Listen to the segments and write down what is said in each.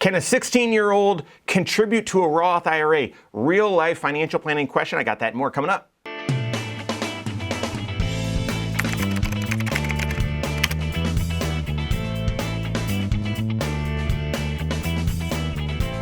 Can a 16-year-old contribute to a Roth IRA? Real life financial planning question. I got that and more coming up.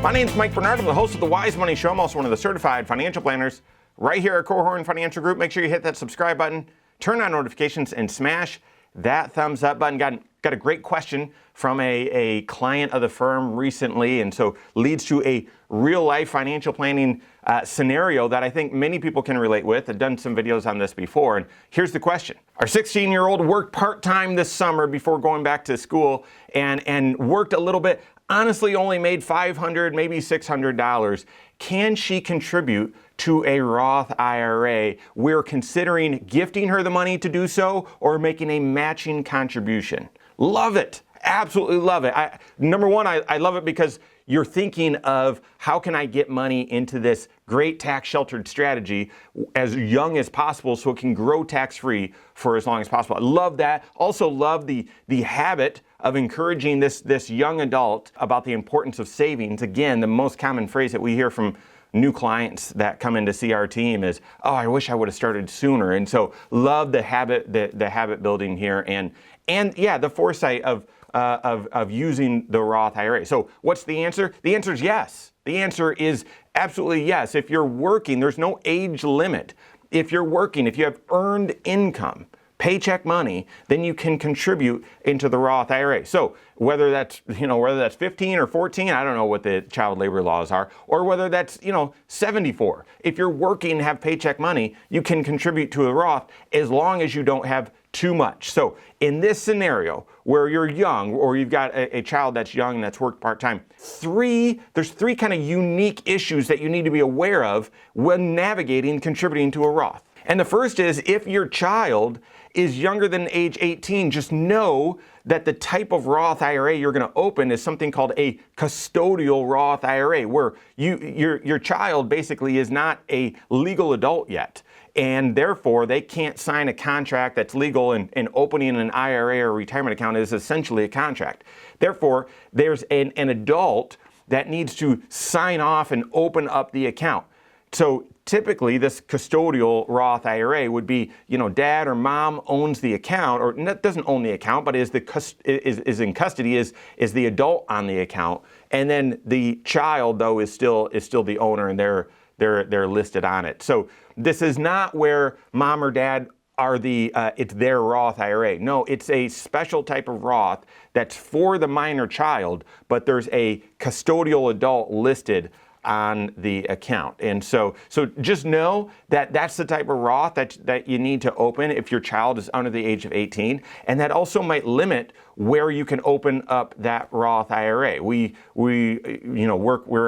My name's Mike Bernard. I'm the host of the Wise Money Show. I'm also one of the certified financial planners right here at Korhorn Financial Group. Make sure you hit that subscribe button, turn on notifications, and smash that thumbs up button. Got a great question from a client of the firm recently, and so leads to a real life financial planning scenario that I think many people can relate with. I've done some videos on this before, and here's the question. Our 16-year-old worked part-time this summer before going back to school and worked a little bit. Honestly, only made $500, maybe $600. Can she contribute to a Roth IRA? We're considering gifting her the money to do so or making a matching contribution. Love it. Absolutely love it. Number one, I love it because you're thinking of how can I get money into this great tax sheltered strategy as young as possible so it can grow tax free for as long as possible. I love that. Also love the habit of encouraging this young adult about the importance of savings. Again, the most common phrase that we hear from new clients that come in to see our team is, oh, I wish I would have started sooner. And so love the habit building here and yeah, the foresight of using the Roth IRA. So what's the answer? The answer is yes. The answer is absolutely yes. If you're working, there's no age limit. If you're working, if you have earned income, paycheck money, then you can contribute into the Roth IRA. So whether that's 15 or 14, I don't know what the child labor laws are, or whether that's 74. If you're working and have paycheck money, you can contribute to a Roth as long as you don't have too much. So in this scenario where you're young or you've got a child that's young and that's worked part-time, there's three kind of unique issues that you need to be aware of when navigating contributing to a Roth. And the first is if your child is younger than age 18, just know that the type of Roth IRA you're going to open is something called a custodial Roth IRA, where your child basically is not a legal adult yet. And therefore, they can't sign a contract that's legal, and opening an IRA or retirement account is essentially a contract. Therefore, there's an adult that needs to sign off and open up the account. So typically, this custodial Roth IRA would be, dad or mom owns the account, or doesn't own the account, but is in custody, is the adult on the account, and then the child though is still the owner, and they're listed on it. So this is not where mom or dad are it's their Roth IRA. No, it's a special type of Roth that's for the minor child, but there's a custodial adult listed on the account. And so just know that that's the type of Roth that you need to open if your child is under the age of 18. And that also might limit where you can open up that Roth IRA. We're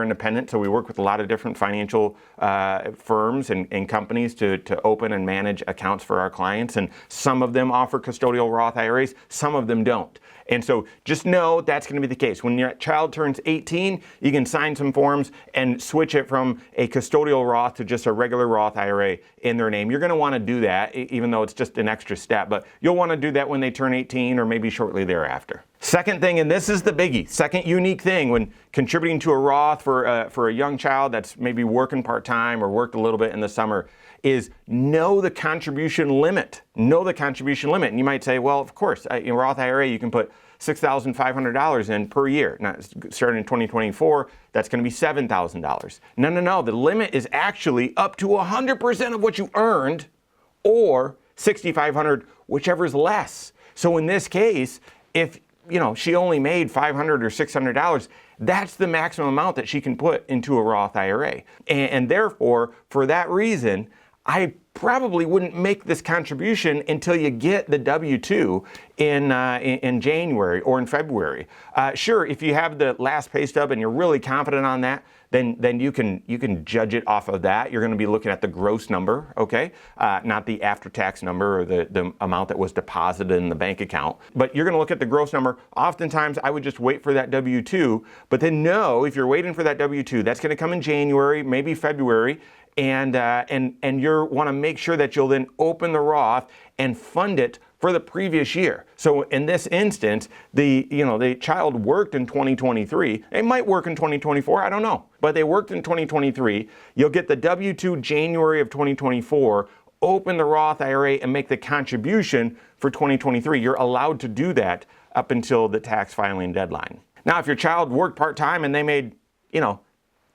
independent, so we work with a lot of different financial firms and companies to open and manage accounts for our clients. And some of them offer custodial Roth IRAs, some of them don't. And so just know that's going to be the case. When your child turns 18, you can sign some forms and switch it from a custodial Roth to just a regular Roth IRA in their name. You're going to want to do that, even though it's just an extra step, but you'll want to do that when they turn 18 or maybe shortly thereafter. Second thing, and this is the biggie, second unique thing when contributing to a Roth for a young child that's maybe working part-time or worked a little bit in the summer, is know the contribution limit. Know the contribution limit. And you might say, well, of course, in Roth IRA, you can put $6,500 in per year. Now, starting in 2024, that's going to be $7,000. No. The limit is actually up to 100% of what you earned, or $6,500, whichever is less. So in this case, if she only made $500 or $600, that's the maximum amount that she can put into a Roth IRA. And therefore, for that reason, I probably wouldn't make this contribution until you get the W-2 in January or in February. Sure, if you have the last pay stub and you're really confident on that, then you can judge it off of that. You're going to be looking at the gross number, okay, not the after-tax number or the amount that was deposited in the bank account. But you're going to look at the gross number. Oftentimes, I would just wait for that W-2, but then know if you're waiting for that W-2, that's going to come in January, maybe February. And you want to make sure that you'll then open the Roth and fund it for the previous year. So in this instance, the child worked in 2023. They might work in 2024, I don't know. But they worked in 2023. You'll get the W-2 January of 2024, open the Roth IRA and make the contribution for 2023. You're allowed to do that up until the tax filing deadline. Now, if your child worked part-time and they made,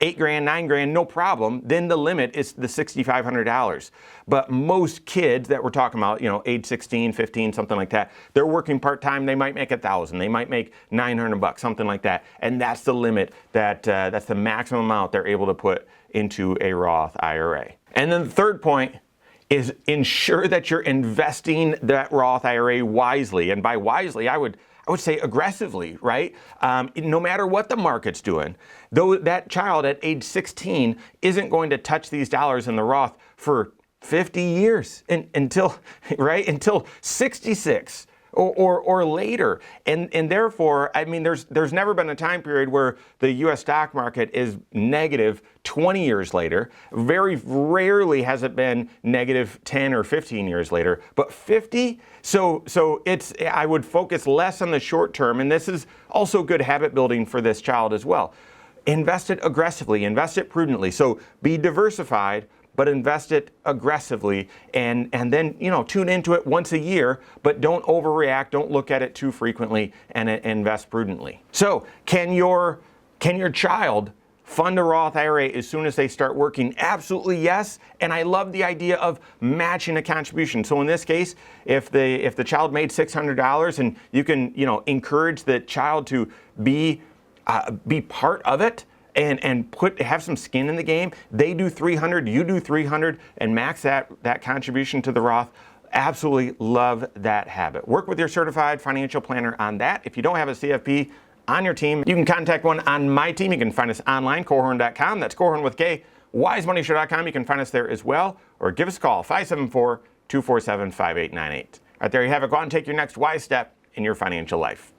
$8,000, $9,000, no problem, then the limit is the $6,500. But most kids that we're talking about, age 16, 15, something like that, they're working part-time, they might make $1,000, they might make $900, something like that. And that's the limit, that's the maximum amount they're able to put into a Roth IRA. And then the third point is ensure that you're investing that Roth IRA wisely. And by wisely, I would say aggressively, right? No matter what the market's doing, though that child at age 16 isn't going to touch these dollars in the Roth for 50 years until 66 or later. And therefore, there's never been a time period where the US stock market is negative 20 years later. Very rarely has it been negative 10 or 15 years later, but 50? So I would focus less on the short term, and this is also good habit building for this child as well. Invest it aggressively, invest it prudently. So be diversified, but invest it aggressively, and then tune into it once a year, but don't overreact, don't look at it too frequently, and invest prudently. So can your child fund a Roth IRA as soon as they start working? Absolutely yes. And I love the idea of matching a contribution. So in this case, if the child made $600 and you can encourage the child to be part of it, and have some skin in the game. They do 300, you do 300, and max that contribution to the Roth. Absolutely love that habit. Work with your certified financial planner on that. If you don't have a CFP on your team, you can contact one on my team. You can find us online, Korhorn.com. That's Korhorn with K. WiseMoneyShow.com. You can find us there as well, or give us a call, 574-247-5898. Right there you have it. Go out and take your next wise step in your financial life.